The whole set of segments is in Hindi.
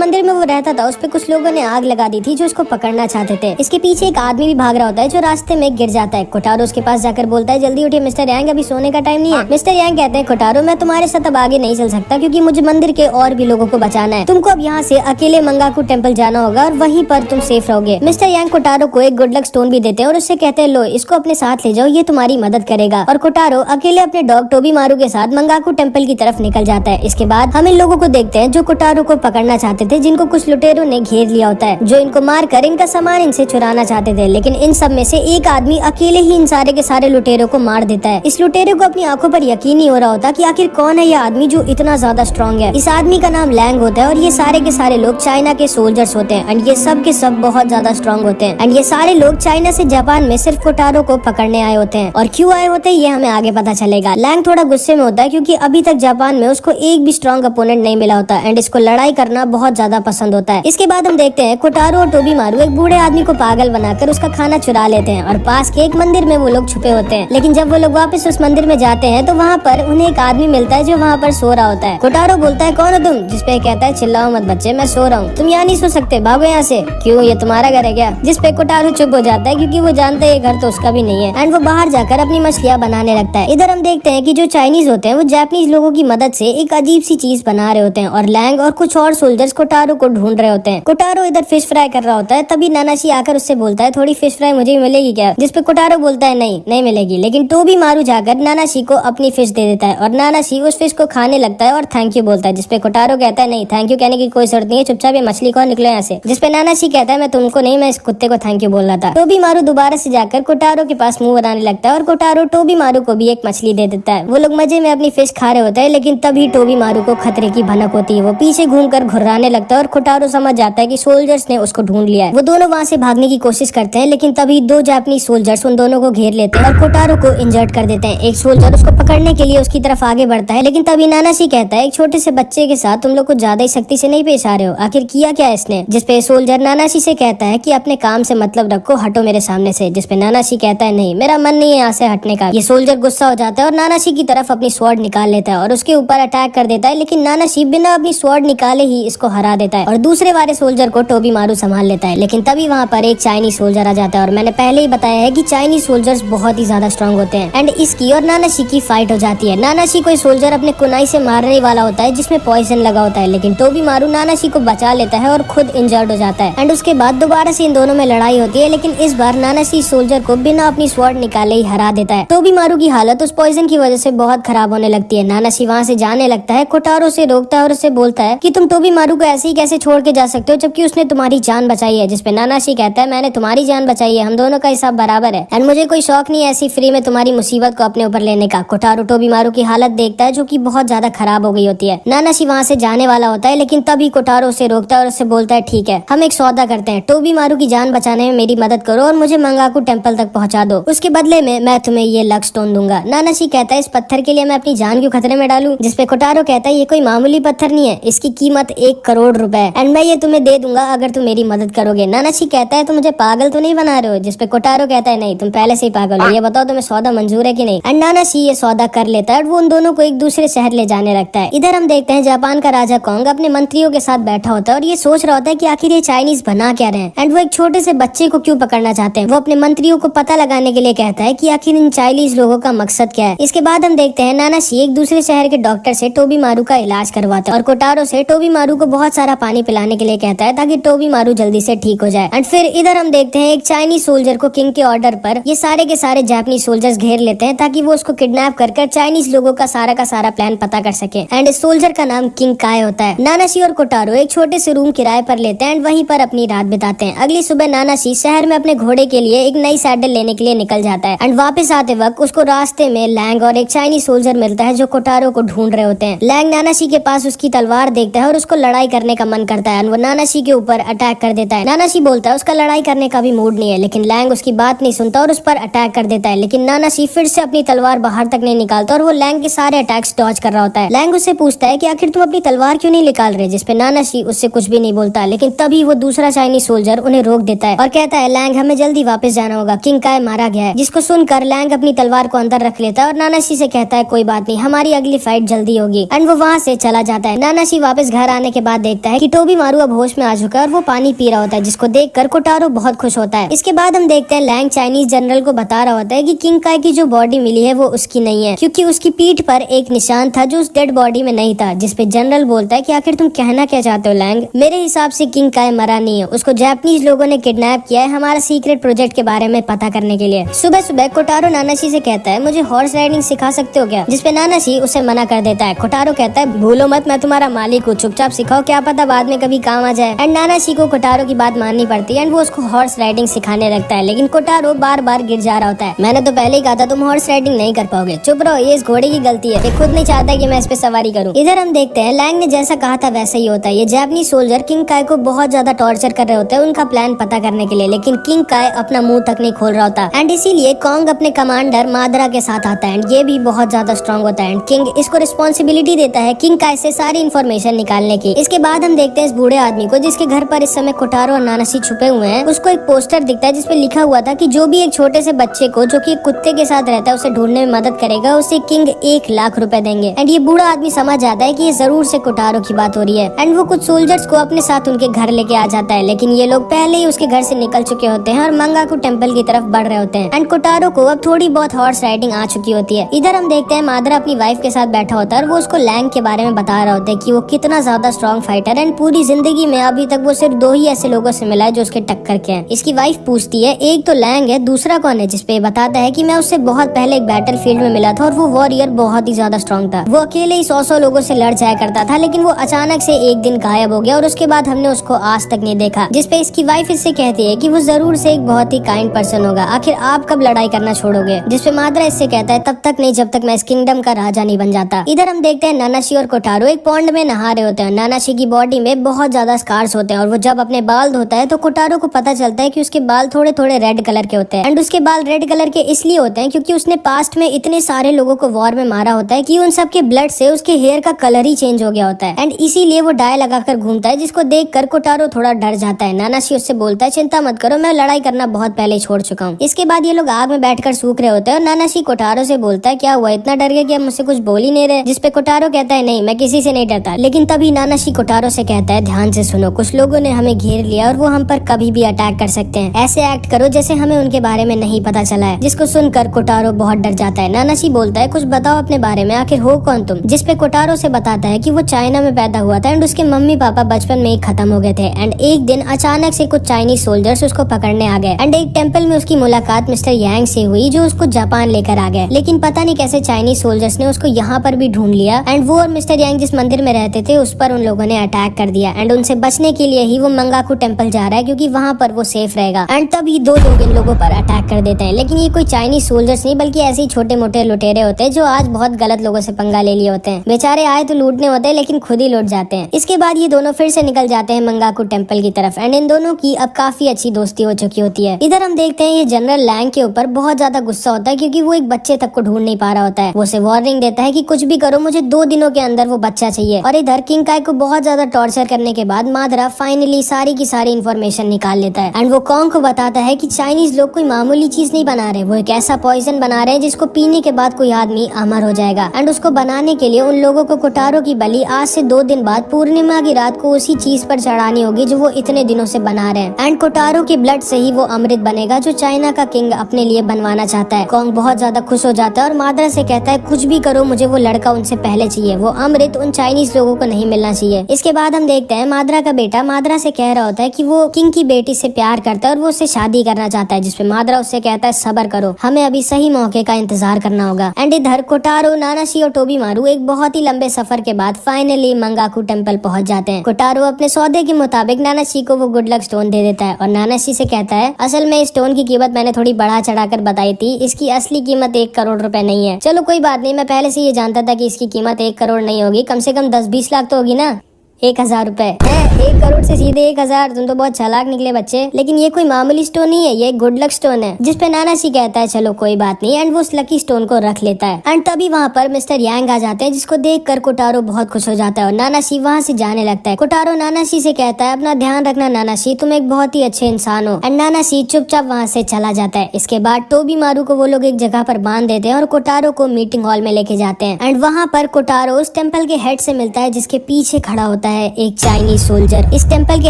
मंदिर में वो रहता था उस पे कुछ लोगों ने आग लगा दी थी जो उसको पकड़ना चाहते थे। इसके पीछे एक आदमी भी भाग रहा होता है जो रास्ते में गिर जाता है। कोटारो उसके पास जाकर बोलता है जल्दी उठिए मिस्टर यांग, अभी सोने का टाइम नहीं है। मिस्टर यांग कहते हैं कोटारो मैं तुम्हारे साथ अब आगे नहीं चल सकता क्योंकि मुझे मंदिर के और भी लोगों को बचाना है। तुमको अब यहाँ से अकेले मंगाकू टेम्पल जाना होगा और वहीं पर तुम सेफ रहोगे। मिस्टर यांग कोटारो को एक गुड लक स्टोन भी देते हैं और उससे कहते हैं लो इसको अपने साथ ले जाओ, ये तुम्हारी मदद करेगा। और कोटारो अकेले अपने डॉग टोबी मारू के साथ मंगाकू टेम्पल की तरफ निकल जाता है। इसके बाद हम इन लोगों को देखते हैं जो कोटारो को पकड़ना चाहते थे, जिनको कुछ लुटेरों ने घेर लिया होता है, जो इनको मारकर इनका सामान इनसे चुराना चाहते थे। लेकिन इन सब में से एक आदमी अकेले ही इन सारे के सारे लुटेरों को मार देता है। इस लुटेरे को अपनी आंखों पर यकीन नहीं हो रहा होता कि आखिर कौन है यह आदमी जो इतना ज्यादा स्ट्रॉन्ग है। इस आदमी का नाम लैंग होता है और ये सारे के सारे लोग चाइना के सोल्जर्स होते हैं एंड ये सब के सब बहुत ज्यादा स्ट्रॉन्ग होते हैं। एंड ये सारे लोग चाइना से जापान में सिर्फ कोटारो को पकड़ने आए होते हैं और क्यों आए होते हैं ये हमें आगे पता चलेगा। लैंग थोड़ा गुस्से में होता है क्योंकि अभी तक जापान में उसको एक भी स्ट्रॉन्ग अपोनेंट नहीं मिला होता एंड इसको लड़ाई करना बहुत ज्यादा पसंद होता है। इसके बाद हम देखते हैं कोटारो और टोबी मारू एक बूढ़े आदमी को पागल बनाकर उसका खाना चुरा लेते हैं और पास के एक मंदिर में वो लोग छुपे होते हैं। लेकिन जब वो लोग वापस उस मंदिर में जाते हैं तो वहाँ पर उन्हें एक आदमी मिलता है जो वहाँ पर सो रहा होता है। कोटारो बोलता है कौन हो तुम, जिसपे कहता है चिल्लाओ मत बच्चे, मैं सो रहा हूँ, तुम यहाँ नहीं सो सकते, भागो यहाँ से। क्यों, ये तुम्हारा घर है क्या? जिसपे कोटारो चुप हो जाता है क्योंकि वो जानता है ये घर तो उसका भी नहीं है एंड वो बाहर जाकर अपनी मछलियाँ बनाने लगता है। इधर हम देखते हैं कि जो चाइनीज होते हैं वो जापानीज लोगों की मदद से एक अजीब सी चीज बना रहे होते हैं और लैंग और कुछ और सोल्जर्स कोटारो को ढूंढ रहे होते हैं। कोटारो इधर फिश फ्राई कर रहा होता है, तभी नानाशी आकर उससे बोलता है थोड़ी फिश फ्राई मुझे भी मिलेगी क्या? जिसपे कोटारो बोलता है नहीं नहीं मिलेगी। लेकिन टोबी मारू जाकर नानाशी को अपनी फिश दे देता है और नानाशी उस फिश को खाने लगता है और थैंक यू बोलता है। जिसपे कोटारो कहता है नहीं थैंक यू कहने की कोई जरूरत नहीं है, चुपचाप ये मछली को निकलो यहाँ से। जिसपे नानाशी कहता है मैं तुमको नहीं, मैं इस कुत्ते को थैंक यू बोल रहा था। टोबी मारू दोबारा से जाकर कोटारो के पास मुंह बनाने लगता है और कोटारो टोबी मारू को भी एक मछली दे देता है। वो लोग मजे में अपनी फिश खा रहे होते हैं लेकिन तभी टोबी मारू को खतरे की भनक होती है। वो पीछे घूमकर घुर्राने लगता है और कोटारो समझ जाता है कि सोल्जर्स ने उसको ढूंढ लिया है। वो दोनों वहाँ से भागने की कोशिश करते हैं लेकिन तभी दो जापानी सोल्जर्स उन दोनों को घेर लेते हैं और कोटारो को इंजर्ड कर देते हैं। एक सोल्जर उसको पकड़ने के लिए उसकी तरफ आगे बढ़ता है लेकिन तभी नानाशी कहता है एक छोटे से बच्चे के साथ तुम लोग कुछ ज्यादा ही सख्ती से नहीं पेश आ रहे हो, आखिर किया क्या इसने? जिसपे सोल्जर नानाशी से कहता है कि अपने काम से मतलब रखो, हटो मेरे सामने से। जिसपे नानाशी कहता है नहीं मेरा मन नहीं है यहाँ से हटने का। ये सोल्जर गुस्सा हो जाता है और नानाशी की तरफ अपनी स्वॉर्ड निकाल लेता है और उसके ऊपर अटैक कर देता है लेकिन नानाशी बिना अपनी स्वॉर्ड निकाले ही इसको हरा देता है और दूसरे वाले सोल्जर को टोबी मारू संभाल लेता है। लेकिन तभी वहाँ पर एक चाइनीज सोल्जर आ जाता है और मैंने पहले ही बताया है कि चाइनीज सोल्जर्स बहुत ही ज्यादा स्ट्रॉन्ग होते हैं एंड इसकी और नानाशी की फाइट हो जाती है। नानाशी कोई सोल्जर अपने कुनाई से मारने वाला होता है जिसमें पॉइजन लगा होता है लेकिन टोबी मारू नानाशी को बचा लेता है और खुद इंजर्ड हो जाता है एंड उसके बाद दोबारा से इन दोनों में लड़ाई होती है लेकिन इस बार नानाशी सोल्जर को बिना अपनी स्वॉर्ड निकाले ही हरा देता है। टोबी मारू की हालत उस पॉइजन की वजह से बहुत खराब होने लगती है। नानाशी वहाँ से जाने लगता है, कोटारो से रोकता है और उससे बोलता है कि तुम टोबी मारू को ऐसे ही कैसे छोड़ के जा सकते हो जबकि उसने तुम्हारी जान बचाई है। जिसपे नानाशी कहता है मैंने तुम्हारी जान बचाई है, हम दोनों का हिसाब बराबर है एंड मुझे कोई शौक नहीं है ऐसी फ्री में तुम्हारी मुसीबत को अपने ऊपर लेने का। कोटारो टोबी मारू की हालत देखता है जो कि बहुत ज्यादा खराब हो गई होती है। नानाशी वहाँ से जाने वाला होता है लेकिन तभी कोटारो उसे रोकता है और उससे बोलता है ठीक है हम एक सौदा करते हैं, टोबी मारू की जान बचाने में मेरी मदद करो और मुझे मंगाकू टेम्पल तक पहुँचा दो, उसके बदले में मैं तुम्हें ये लक स्टोन दूंगा। नानाशी कहता है इस पत्थर के लिए मैं अपनी जान क्यों खतरे में डालूं? जिसपे कोटारो कहता है ये कोई मामूली पत्थर नहीं है, इसकी कीमत 1 करोड़ रुपए है एंड मैं ये तुम्हें दे दूंगा अगर तुम मेरी मदद करोगे। नानाशी कहता है तुम मुझे पागल तो नहीं बना रहे हो? जिसपे कोटारो कहता है नहीं तुम पहले से ही पागल हो, ये बताओ तुम्हें सौदा मंजूर है कि नहीं? एंड नानाशी ये सौदा कर लेता है और वो उन दोनों को एक दूसरे शहर ले जाने लगता है। इधर हम देखते हैं जापान का राजा कोंग अपने मंत्रियों के साथ बैठा होता है और ये सोच रहा होता है कि आखिर ये चाइनीज बना क्या रहे हैं एंड वो एक छोटे से बच्चे को क्यों पकड़ना चाहते हैं। वो अपने मंत्रियों को पता लगाने के लिए कहता है कि आखिर इन चाइनीज लोगों का मकसद क्या है। इसके बाद हम देखते हैं नानाशी एक दूसरे शहर के डॉक्टर से टोबी मारू का इलाज करवाता है और कोटारो से टोबी मारू को बहुत सारा पानी पिलाने के लिए कहता है ताकि टोबी मारू जल्दी से ठीक हो जाए। एंड फिर इधर हम देखते हैं एक चाइनीज सोल्जर को किंग के ऑर्डर पर ये सारे के सारे जापानीज सोल्जर्स घेर लेते हैं ताकि वो उसको किडनैप कर चाइनीज लोगों का सारा प्लान पता कर सके एंड इस सोल्जर का नाम किंग काय होता है। नानाशी और कोटारो एक छोटे से रूम किराए पर लेते हैं एंड वहीं पर अपनी रात बिताते हैं। अगली सुबह नानाशी शहर में अपने घोड़े के लिए एक नई सैडल लेने के लिए निकल जाता है एंड वापस आते वक्त उसको रास्ते में लैंग और एक चाइनीज सोल्जर मिलता है जो कोटारो को ढूंढ रहे होते हैं। लैंग नानाशी के पास उसकी तलवार देखता है और उसको लड़ाई करने का मन करता है। वो नानाशी के ऊपर अटैक कर देता है। नानाशी बोलता है उसका लड़ाई करने का भी मूड नहीं है लेकिन लैंग उसकी बात नहीं सुनता और उस पर अटैक कर देता है। लेकिन नानाशी फिर से अपनी तलवार बाहर तक नहीं निकालता और वो लैंग के सारे अटैक्स डॉज कर रहा होता है। लैंग उससे पूछता है कि आखिर तुम अपनी तलवार क्यों नहीं निकाल रहे? जिसपे नानाशी उससे कुछ भी नहीं बोलता लेकिन तभी वो दूसरा चाइनीज सोल्जर उन्हें रोक देता है और कहता है लैंग हमें जल्दी वापस जाना होगा, किंग काय मारा गया है। जिसको सुनकर लैंग अपनी तलवार को अंदर रख लेता है और नानाशी से कहता है कोई बात नहीं, हमारी अगली फाइट जल्दी होगी एंड वो वहाँ से चला जाता है। नानाशी वापस घर आने के बाद देखता देखता है कि टोबी मारू अब होश में आ चुका है और वो पानी पी रहा होता है, जिसको देखकर कोटारो बहुत खुश होता है। इसके बाद हम देखते हैं लैंग चाइनीज जनरल को बता रहा होता है कि किंग काय की जो बॉडी मिली है वो उसकी नहीं है, क्योंकि उसकी पीठ पर एक निशान था जो उस डेड बॉडी में नहीं था। जिसपे जनरल बोलता है कि आखिर तुम कहना क्या चाहते हो लैंग? मेरे हिसाब से किंग काय मरा नहीं है, उसको जापानीज लोगों ने किडनैप किया है हमारा सीक्रेट प्रोजेक्ट के बारे में पता करने के लिए। सुबह सुबह कोटारो नानाशी से कहता है मुझे हॉर्स राइडिंग सिखा सकते हो क्या? जिसपे नानाशी उसे मना कर देता है। कोटारो कहता है भूलो मत, मैं तुम्हारा मालिक हूँ, चुपचाप सिखाओ, क्या पता बाद में कभी काम आ जाए। एंड नानाशी को कोटारो की बात माननी पड़ती है एंड वो उसको हॉर्स राइडिंग सिखाने लगता है, लेकिन कोटारो बार बार गिर जा रहा होता है। मैंने तो पहले ही कहा था तुम हॉर्स राइडिंग नहीं कर पाओगे, चुप रहो, ये इस घोड़े की गलती है, ये खुद नहीं चाहता कि मैं इस पे सवारी करूं। इधर हम देखते हैं लैंग ने जैसा कहा था वैसा ही होता है। ये जापानीज सोल्जर किंग काय को बहुत ज्यादा टॉर्चर कर रहे होते हैं उनका प्लान पता करने के लिए, लेकिन किंग काय अपना मुंह तक नहीं खोल रहा होता। एंड इसीलिए कॉन्ग अपने कमांडर मादरा के साथ आता है एंड ये भी बहुत ज्यादा स्ट्रॉन्ग होता है एंड किंग इसको रिस्पॉन्सिबिलिटी देता है किंग काय से सारी इन्फॉर्मेशन निकालने की। इसके बाद हम देखते हैं इस बूढ़े आदमी को जिसके घर पर इस समय कोटारो और नानाशी छुपे हुए हैं। उसको एक पोस्टर दिखता है जिसपे लिखा हुआ था कि जो भी एक छोटे से बच्चे को जो कि कुत्ते के साथ रहता है उसे ढूंढने में मदद करेगा उसे किंग 1 लाख रुपए देंगे। एंड ये बूढ़ा आदमी समझ जाता है कि ये जरूर से कोटारो की बात हो रही है एंड वो कुछ सोल्जर्स को अपने साथ उनके घर लेके आ जाता है, लेकिन ये लोग पहले ही उसके घर से निकल चुके होते हैं और मंगाकू टेम्पल की तरफ बढ़ रहे होते हैं। एंड कोटारो को अब थोड़ी बहुत हॉर्स राइडिंग आ चुकी होती है। इधर हम देखते हैं मादरा अपनी वाइफ के साथ बैठा होता है और वो उसको लैंग के बारे में बता रहा होता है कि वो कितना ज्यादा स्ट्रॉन्ग फाइटर एंड पूरी जिंदगी में अभी तक वो सिर्फ 2 ही ऐसे लोगों से मिला है जो उसके टक्कर के हैं। इसकी वाइफ पूछती है एक तो लैंग है, दूसरा कौन है? जिसपे बताता है कि मैं उससे बहुत पहले एक बैटल फील्ड में मिला था और वो वॉरियर बहुत ही ज्यादा स्ट्रॉन्ग था। वो अकेले ही 100 लोगों से लड़ जाया करता था, लेकिन वो अचानक से एक दिन गायब हो गया और उसके बाद हमने उसको आज तक नहीं देखा। जिसपे इसकी वाइफ इससे कहती है कि वो जरूर से एक बहुत ही काइंड पर्सन होगा, आखिर आप कब लड़ाई करना छोड़ोगे? जिसपे मादरा इससे कहता है तब तक नहीं जब तक मैं इस किंगडम का राजा नहीं बन जाता। इधर हम देखते हैं नानाशी और कोटारो एक पॉन्ड में नहा रहे होते हैं। नानाशी की बॉडी में बहुत ज्यादा स्कार्स होते हैं और वो जब अपने बाल धोता है तो कोटारो को पता चलता है कि उसके बाल थोड़े थोड़े रेड कलर के होते हैं एंड उसके बाल रेड कलर के इसलिए होते हैं क्योंकि उसने पास्ट में इतने सारे लोगों को वॉर में मारा होता है कि उन सब के ब्लड से उसके हेयर का कलर ही चेंज हो गया होता है एंड इसीलिए वो डाई लगाकर घूमता है, जिसको देखकर कोटारो थोड़ा डर जाता है। नानाशी उससे बोलता है चिंता मत करो, मैं लड़ाई करना बहुत पहले छोड़ चुका हूँ। इसके बाद ये लोग आग में बैठकर सूख रहे होते हैं और नानाशी कोटारो से बोलता है क्या हुआ, इतना डर गया कि अब मुझसे कुछ बोल ही नहीं रहे? जिसपे कोटारो कहता है नहीं, मैं किसी से नहीं डरता। लेकिन तभी नानाशी कोटारो से कहता है ध्यान से सुनो, कुछ लोगों ने हमें घेर लिया और वो हम पर कभी भी अटैक कर सकते हैं, ऐसे एक्ट करो जैसे हमें उनके बारे में नहीं पता चला है। जिसको सुनकर कोटारो बहुत डर जाता है। नानाशी बोलता है कुछ बताओ अपने बारे में, आखिर हो कौन तुम? जिसपे कोटारो से बताता है कि वो चाइना में पैदा हुआ था एंड उसके मम्मी पापा बचपन में ही खत्म हो गए थे एंड एक दिन अचानक से कुछ चाइनीज सोल्जर्स उसको पकड़ने आ गए एंड एक टेंपल में उसकी मुलाकात मिस्टर यांग से हुई जो उसको जापान लेकर आ गए। लेकिन पता नहीं कैसे चाइनीज सोल्जर्स ने उसको यहाँ पर भी ढूंढ लिया एंड वो और मिस्टर यांग जिस मंदिर में रहते थे उस पर उन लोगों ने अटैक कर दिया एंड उनसे बचने के लिए ही वो मंगाकू टेंपल जा रहा है क्योंकि वहाँ पर वो सेफ रहेगा। एंड तभी 2 लोग इन लोगों पर अटैक कर देते हैं, लेकिन ये कोई चाइनीज सोल्जर्स नहीं बल्कि ऐसे ही छोटे मोटे लुटेरे होते हैं जो आज बहुत गलत लोगों से पंगा ले लिए होते हैं। बेचारे आए तो लूटने होते हैं लेकिन खुद ही लूट जाते हैं। इसके बाद ये दोनों फिर से निकल जाते हैं मंगाकू टेंपल की तरफ एंड इन दोनों की अब काफी अच्छी दोस्ती हो चुकी होती है। इधर हम देखते हैं ये जनरल लैंग के ऊपर बहुत ज्यादा गुस्सा होता है क्योंकि वो एक बच्चे तक को ढूंढ नहीं पा रहा होता है। वो उसे वार्निंग देता है कि कुछ भी करो मुझे 2 दिनों के अंदर वो बच्चा चाहिए। और इधर किंग काय को बहुत ज्यादा टॉर्चर करने के बाद मादरा फाइनली सारी की सारी इन्फॉर्मेशन निकाल लेता है एंड वो कॉन्ग को बताता है कि चाइनीज लोग कोई मामूली चीज नहीं बना रहे, वो एक ऐसा पॉइजन बना रहे हैं जिसको पीने के बाद कोई आदमी अमर हो जाएगा एंड उसको बनाने के लिए उन लोगों को कोटारो की बलि आज से 2 दिन बाद पूर्णिमा की रात को उसी चीज पर चढ़ानी होगी जो वो इतने दिनों से बना रहे हैं एंड कोटारो के ब्लड से ही वो अमृत बनेगा जो चाइना का किंग अपने लिए बनवाना चाहता है। कॉन्ग बहुत ज्यादा खुश हो जाता है और मादरा से कहता है कुछ भी करो मुझे वो लड़का उनसे पहले चाहिए, वो अमृत उन चाइनीज लोगों को नहीं मिलना चाहिए। इसके बाद हम देखते हैं मादरा का बेटा मादरा से कह रहा होता है कि वो किंग की बेटी से प्यार करता है और वो उससे शादी करना चाहता है, जिसपे मादरा उससे कहता है सब्र करो, हमें अभी सही मौके का इंतजार करना होगा। एंड इधर कोटारो, नानाशी और टोबी मारू एक बहुत ही लंबे सफर के बाद फाइनली मंगाकू टेंपल पहुंच जाते हैं। कोटारो अपने सौदे के मुताबिक नानाशी को वो गुड लक स्टोन दे देता है और नानाशी से कहता है असल में इस स्टोन की कीमत मैंने थोड़ी बढ़ा चढ़ाकर बताई थी, इसकी असली कीमत 1 करोड़ रुपए नहीं है। चलो कोई बात नहीं, मैं पहले से ये जानता था कि इसकी कीमत 1 करोड़ नहीं होगी, कम से कम 10-20 लाख तो होगी ना। 1000 रुपए है, 1 करोड़ से सीधे 1000, तुम तो बहुत चालाक निकले बच्चे। लेकिन ये कोई मामूली स्टोन नहीं है, ये गुड लक स्टोन है। जिसपे नानाशी कहता है चलो कोई बात नहीं एंड वो उस लकी स्टोन को रख लेता है। एंड तभी वहाँ पर मिस्टर यांग आ जाते हैं जिसको देखकर कोटारो बहुत खुश हो जाता है और नानाशी वहाँ से जाने लगता है। कोटारो नानाशी से कहता है अपना ध्यान रखना नानाशी, तुम एक बहुत ही अच्छे इंसान हो। एंड नानाशी चुपचाप वहाँ से चला जाता है। इसके बाद टोबी मारू को वो लोग एक जगह पर बांध देते हैं और कोटारो को मीटिंग हॉल में लेके जाते हैं एंड वहाँ पर कोटारो उस टेम्पल के हेड से मिलता है जिसके पीछे खड़ा होता होता है एक चाइनीज सोल्जर। इस टेम्पल के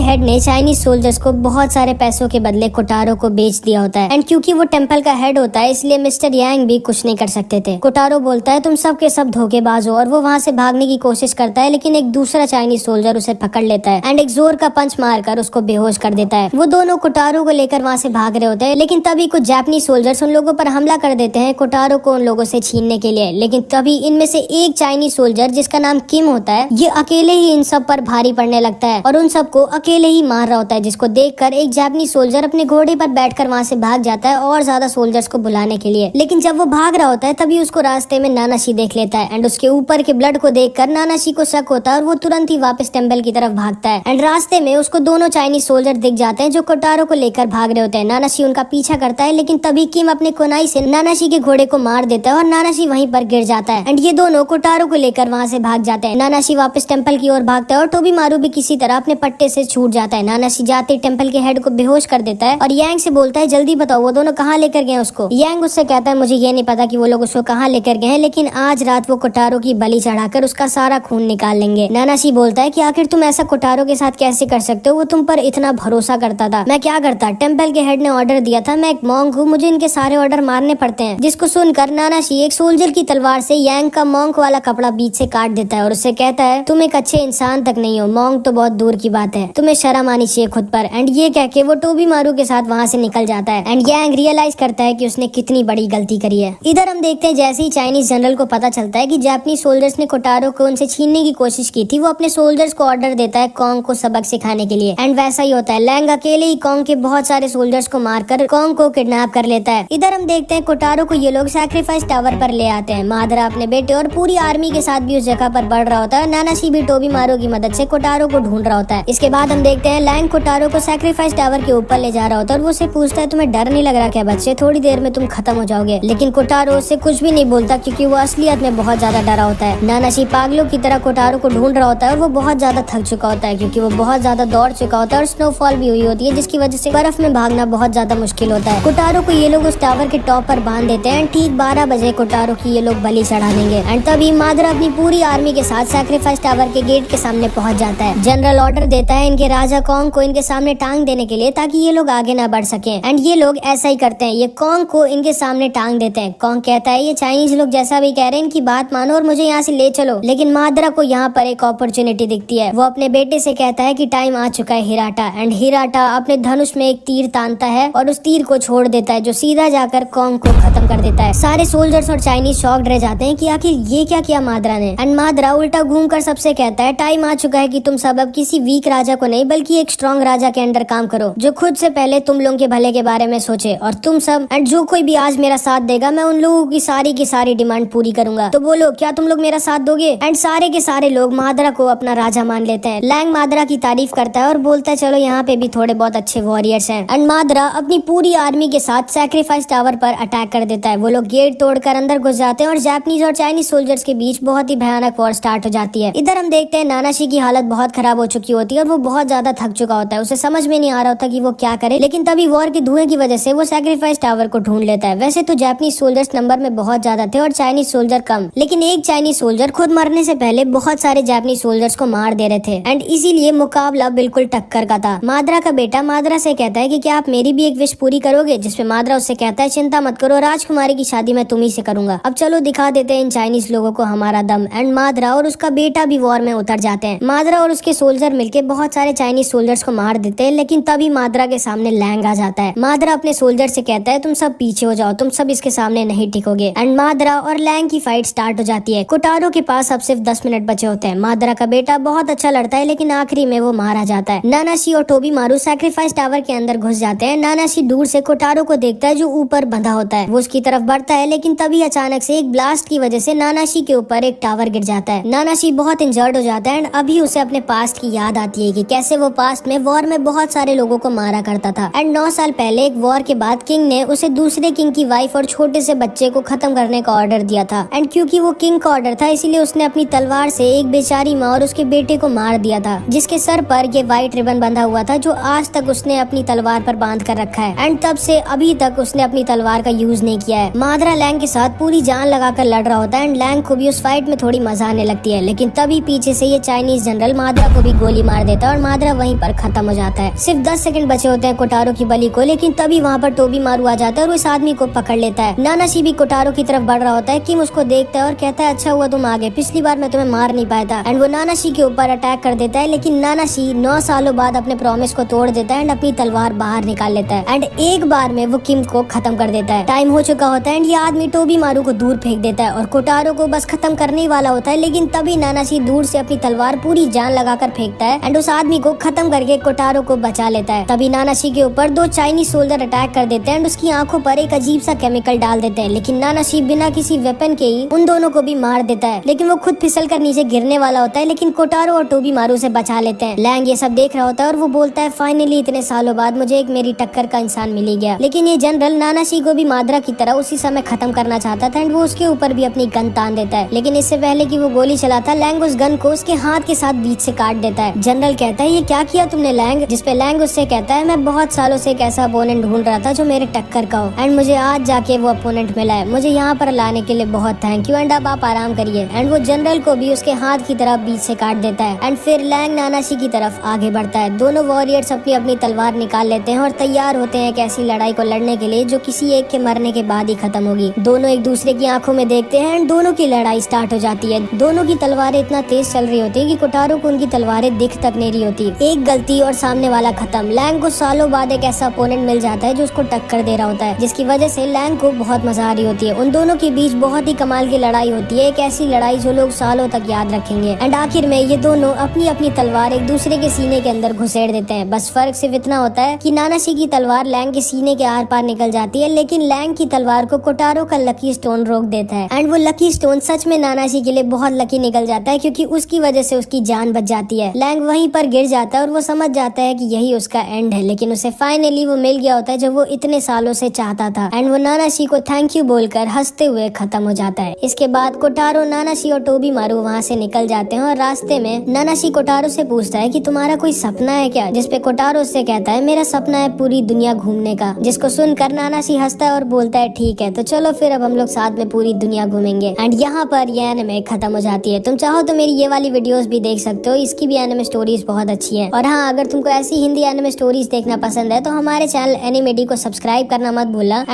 हेड ने चाइनीज सोल्जर्स को बहुत सारे पैसों के बदले कोटारो को बेच दिया होता है। एंड क्योंकि वो टेम्पल का हेड होता है इसलिए मिस्टर यांग भी कुछ नहीं कर सकते थे। कोटारो बोलता है तुम सब के सब धोखेबाज हो और वो वहाँ से भागने की कोशिश करता है, लेकिन एक दूसरा चाइनीज सोल्जर उसे पकड़ लेता है एंड एक जोर का पंच मारकर उसको बेहोश कर देता है। वो दोनों कोटारो को लेकर वहाँ से भाग रहे होते हैं, लेकिन तभी कुछ जापानीज सोल्जर्स उन लोगों पर हमला कर देते हैं कोटारो को उन लोगों से छीनने के लिए। लेकिन तभी इनमें से एक चाइनीज सोल्जर जिसका नाम किम होता है, ये अकेले ही इन सब पर भारी पड़ने लगता है और उन सबको अकेले ही मार रहा होता है, जिसको देखकर एक जापानीज सोल्जर अपने घोड़े पर बैठकर वहाँ से भाग जाता है और ज्यादा सोल्जर्स को बुलाने के लिए। लेकिन जब वो भाग रहा होता है तभी उसको रास्ते में नानाशी देख लेता है एंड उसके ऊपर के ब्लड को देखकर नानाशी को शक होता है और वो तुरंत ही वापस टेम्पल की तरफ भागता है। एंड रास्ते में उसको दोनों चाइनीज सोल्जर दिख जाते हैं जो कोटारो को लेकर भाग रहे होते हैं। नानाशी उनका पीछा करता है, लेकिन तभी किम अपने कोनाई से नानाशी के घोड़े को मार देता है और नानाशी वहीं पर गिर जाता है एंड ये दोनों कोटारो को लेकर वहाँ से भाग जाते हैं। नानाशी वापस टेम्पल की ओर भागता है और टोबी मारू भी किसी तरह अपने पट्टे से छूट जाता है। नानाशी जाते टेम्पल के हेड को बेहोश कर देता है और यांग से बोलता है जल्दी बताओ वो दोनों कहाँ लेकर गए उसको। यांग उससे कहता है मुझे ये नहीं पता कि वो लोग उसको कहाँ लेकर गए हैं, लेकिन आज रात वो कोटारो की बलि चढ़ाकर उसका सारा खून निकाल लेंगे। नानाशी बोलता है कि आखिर तुम ऐसा कोटारो के साथ कैसे कर सकते हो, वो तुम पर इतना भरोसा करता था। मैं क्या करता, टेम्पल के हेड ने ऑर्डर दिया था, मैं एक मॉन्क हूँ, मुझे इनके सारे ऑर्डर मारने पड़ते हैं। जिसको सुनकर नानाशी एक सोल्जर की तलवार से यांग का मॉन्क वाला कपड़ा बीच से काट देता है और उससे कहता है तुम एक अच्छे इंसान तक नहीं हो, मॉन्क तो बहुत दूर की बात है, तुम्हें शर्म आनी चाहिए खुद पर। एंड ये कह के वो टोबी मारू के साथ वहाँ से निकल जाता है एंड यांग रियलाइज करता है कि उसने कितनी बड़ी गलती करी है। इधर हम देखते हैं जैसे ही चाइनीज जनरल को पता चलता है कि जापानीज सोल्जर्स ने कोटारो को उनसे छीनने की कोशिश की थी, वो अपने सोल्जर्स को ऑर्डर देता है कॉन्ग को सबक सिखाने के लिए। एंड वैसा ही होता है, लैंग अकेले ही कॉन्ग के बहुत सारे सोल्जर्स को मारकर कॉन्ग को किडनैप कर लेता है। इधर हम देखते हैं कोटारो को ये लोग सैक्रिफाइस टावर पर ले आते हैं। मादरा अपने बेटे और पूरी आर्मी के साथ भी उस जगह पर बढ़ रहा होता है। नानाशी भी टोबी मारू की मदद से कोटारो को ढूंढ रहा होता है। इसके बाद हम देखते हैं लैंग कोटारो को सैक्रिफाइस टावर के ऊपर ले जा रहा होता है और वो उससे पूछता है तुम्हें डर नहीं लग रहा क्या बच्चे, थोड़ी देर में तुम खत्म हो जाओगे। लेकिन कोटारो उससे कुछ भी नहीं बोलता क्योंकि वो असलियत में बहुत ज्यादा डरा होता है। नानाशी पागलों की तरह कोटारो को ढूंढ रहा होता है और वो बहुत ज्यादा थक चुका होता है क्योंकि वो बहुत ज्यादा दौड़ चुका होता है और स्नोफॉल भी हुई होती है, जिसकी वजह से बर्फ में भागना बहुत ज्यादा मुश्किल होता है। कोटारो को ये लोग उस टावर के टॉप पर बांध देते हैं। ठीक 12 बजे कोटारो की ये लोग बलि चढ़ा देंगे। एंड तभी मादरा अपनी पूरी आर्मी के साथ सैक्रिफाइस टावर के गेट के सामने पहुंच जाता है। जनरल ऑर्डर देता है इनके राजा कॉन्ग को इनके सामने टांग देने के लिए ताकि ये लोग आगे ना बढ़ सके। एंड ये लोग ऐसा ही करते हैं, ये कॉन्ग को इनके सामने टांग देते हैं। कॉन्ग कहता है ये चाइनीज लोग जैसा भी कह रहे हैं इनकी बात मानो और मुझे यहाँ से ले चलो। लेकिन मादरा को यहाँ पर एक अपॉर्चुनिटी दिखती है। वो अपने बेटे से कहता है कि टाइम आ चुका है हिराटा। एंड हिराटा अपने धनुष में एक तीर तानता है और उस तीर को छोड़ देता है जो सीधा जाकर कॉन्ग को खत्म कर देता है। सारे सोल्जर्स और चाइनीज शॉक्ड रह जाते हैं कि आखिर ये क्या किया मादरा ने। एंड मादरा उल्टा घूमकर सबसे कहता है टाइम आ चुका है कि तुम सब अब किसी वीक राजा को नहीं बल्कि एक स्ट्रॉन्ग राजा के अंडर काम करो जो खुद से पहले तुम लोगों के भले के बारे में सोचे। और तुम सब एंड जो कोई भी आज मेरा साथ देगा मैं उन लोगों की सारी डिमांड पूरी करूंगा। तो बोलो क्या तुम लोग मेरा साथ दोगे। एंड सारे के सारे लोग मादरा को अपना राजा मान लेते हैं। लैंग मादरा की तारीफ करता है और बोलता है चलो यहाँ पे भी थोड़े बहुत अच्छे वॉरियर्स हैं। एंड मादरा अपनी पूरी आर्मी के साथ सैक्रिफाइस टावर पर अटैक कर देता है। वो लोग गेट तोड़कर अंदर घुस जाते हैं और जापानीज और चाइनीज सोल्जर्स के बीच बहुत ही भयानक वॉर स्टार्ट हो जाती है। इधर हम देखते हैं नानाशी की हालत बहुत खराब हो चुकी होती है और वो बहुत ज्यादा थक चुका होता है। उसे समझ में नहीं आ रहा होता कि वो क्या करे, लेकिन तभी वॉर के धुएं की वजह से वो सैक्रिफाइस टावर को ढूंढ लेता है। वैसे तो जापानीज सोल्जर्स नंबर में बहुत ज्यादा थे और चाइनीज सोल्जर कम, लेकिन एक चाइनीज सोल्जर खुद मरने से पहले बहुत सारे जापानीज सोल्जर्स को मार दे रहे थे एंड इसीलिए मुकाबला बिल्कुल टक्कर का था। मादरा का बेटा मादरा से कहता है कि क्या आप मेरी भी एक विश पूरी करोगे, जिसपे मादरा उससे कहता है चिंता मत करो, राजकुमारी की शादी मैं तुम्ही से करूंगा। अब चलो दिखा देते हैं इन चाइनीज लोगों को हमारा दम। एंड मादरा और उसका बेटा भी वॉर में उतर जाते हैं। मादरा और उसके सोल्जर मिलके बहुत सारे चाइनीज सोल्जर्स को मार देते हैं, लेकिन तभी मादरा के सामने लैंग आ जाता है। मादरा अपने सोल्जर से कहता है तुम सब पीछे हो जाओ, तुम सब इसके सामने नहीं टिकोगे। एंड मादरा और लैंग की फाइट स्टार्ट हो जाती है। कोटारो के पास अब सिर्फ 10 मिनट बचे होते हैं। मादरा का बेटा बहुत अच्छा लड़ता है लेकिन आखिरी में वो मारा जाता है। नानाशी और टोबी मारू सैक्रिफाइस टावर के अंदर घुस जाते हैं। नानाशी दूर से कोटारो को देखता है जो ऊपर बंधा होता है। वो उसकी तरफ बढ़ता है लेकिन तभी अचानक से एक ब्लास्ट की वजह से नानाशी के ऊपर एक टावर गिर जाता है। नानाशी बहुत इंजर्ड हो जाता है एंड अभी उसे अपने पास्ट की याद आती है कि कैसे वो पास्ट में वॉर में बहुत सारे लोगों को मारा करता था। एंड 9 साल पहले एक वॉर के बाद किंग ने उसे दूसरे किंग की वाइफ और छोटे से बच्चे को खत्म करने का ऑर्डर दिया था। एंड क्योंकि वो किंग का ऑर्डर था इसीलिए उसने अपनी तलवार से एक बेचारी माँ और उसके बेटे को मार दिया था, जिसके सर पर ये व्हाइट रिबन बंधा हुआ था जो आज तक उसने अपनी तलवार पर बांध कर रखा है। एंड तब से अभी तक उसने अपनी तलवार का यूज नहीं किया है। मादरा लैंग के साथ पूरी जान लगाकर लड़ रहा होता है एंड लैंग को भी उस फाइट में थोड़ी मजा आने लगती है। लेकिन तभी पीछे से ये चाइनीज चाइनीज जनरल माद्रा को भी गोली मार देता है और माद्रा वहीं पर खत्म हो जाता है। सिर्फ 10 सेकंड बचे होते हैं कोटारो की बलि को, लेकिन तभी वहाँ पर टोबी मारू आ जाता है और उस आदमी को पकड़ लेता है। नानाशी भी कोटारो की तरफ बढ़ रहा होता है। किम उसको देखता है और कहता है अच्छा हुआ तुम आ गए, पिछली बार मैं तुम्हें मार नहीं पाया था। एंड वो नानाशी के ऊपर अटैक कर देता है, लेकिन नानाशी 9 सालों बाद अपने प्रॉमिस को तोड़ देता है एंड अपनी तलवार बाहर निकाल लेता है एंड एक बार में वो किम को खत्म कर देता है। टाइम हो चुका होता है एंड ये आदमी टोबी मारू को दूर फेंक देता है और कोटारो को बस खत्म करने ही वाला होता है, लेकिन तभी नानाशी दूर से अपनी तलवार पूरी जान लगाकर फेंकता है एंड उस आदमी को खत्म करके कोटारो को बचा लेता है। तभी नानाशी के ऊपर 2 चाइनीज सोल्जर अटैक कर देते हैं एंड उसकी आंखों पर एक अजीब सा केमिकल डाल देते हैं, लेकिन नानाशी बिना किसी वेपन के ही उन दोनों को भी मार देता है। लेकिन वो खुद फिसल कर नीचे गिरने वाला होता है, लेकिन कोटारो और टोबी मारू से बचा लेते हैं। लैंग ये सब देख रहा होता है और वो बोलता है फाइनली इतने सालों बाद मुझे एक मेरी टक्कर का इंसान मिल गया। लेकिन ये जनरल नानाशी को भी माद्रा की तरह उसी समय खत्म करना चाहता था एंड वो उसके ऊपर भी अपनी गन तान देता है, लेकिन इससे पहले कि वो गोली चलाता लैंग उस गन को उसके हाथ के साथ बीच से काट देता है। जनरल कहता है ये क्या किया तुमने लैंग, जिसपे लैंग उससे कहता है मैं बहुत सालों से एक ऐसा अपोनेंट ढूंढ रहा था जो मेरे टक्कर का हो एंड मुझे आज जाके वो अपोनेंट मिला है, मुझे यहाँ पर लाने के लिए बहुत थैंक यू एंड अब आप आराम करिए। एंड वो जनरल को भी उसके हाथ की तरफ बीच से काट देता है एंड फिर लैंग नानाशी की तरफ आगे बढ़ता है। दोनों वॉरियर्स अपनी अपनी तलवार निकाल लेते हैं और तैयार होते हैं एक ऐसी लड़ाई को लड़ने के लिए जो किसी एक के मरने के बाद ही खत्म होगी। दोनों एक दूसरे की आंखों में देखते हैं एंड दोनों की लड़ाई स्टार्ट हो जाती है। दोनों की तलवारें इतना तेज चल रही होती है कि कोटारो को उनकी तलवारें दिख तक नहीं रही होती। एक गलती और सामने वाला खत्म। लैंग को सालों बाद एक ऐसा अपोनेंट मिल जाता है जो उसको टक्कर दे रहा होता है, जिसकी वजह से लैंग को बहुत मजा आ रही होती है। उन दोनों के बीच बहुत ही कमाल की लड़ाई होती है, एक ऐसी लड़ाई जो लोग सालों तक याद रखेंगे। एंड आखिर में ये दोनों अपनी अपनी तलवार एक दूसरे के सीने के अंदर घुसेड़ देते हैं। बस फर्क सिर्फ इतना होता है कि नानाशी की तलवार लैंग के सीने के आर पार निकल जाती है, लेकिन लैंग की तलवार को कोटारो का लकी स्टोन रोक देता है। एंड वो लकी स्टोन सच में नानाशी के लिए बहुत लकी निकल जाता है, क्योंकि उसकी वजह से उसकी जान बच जाती है। लैंग वहीं पर गिर जाता है और वो समझ जाता है कि यही उसका एंड है, लेकिन उसे फाइनली वो मिल गया होता है जो वो इतने सालों से चाहता था। एंड वो नानाशी को थैंक यू बोलकर हंसते हुए खत्म हो जाता है। इसके बाद कोटारो, नानाशी और टोबी मारू वहाँ से निकल जाते हैं और रास्ते में नानाशी कोटारो से पूछता है कि तुम्हारा कोई सपना है क्या, जिसपे कोटारो उससे कहता है मेरा सपना है पूरी दुनिया घूमने का। जिसको सुनकर नानाशी हंसता है और बोलता है ठीक है तो चलो फिर अब हम लोग साथ में पूरी दुनिया घूमेंगे। एंड यहाँ पर ये एनिमे खत्म हो जाती है। तुम चाहो तो मेरी ये वाली वीडियोस भी देख सकते हो, इसकी भी एनिमे स्टोरीज बहुत अच्छी है। और हाँ, अगर तुमको ऐसी हिंदी एनिमे स्टोरीज देखना पसंद है तो हमारे चैनल एनिमेडी को सब्सक्राइब करना मत भूलना।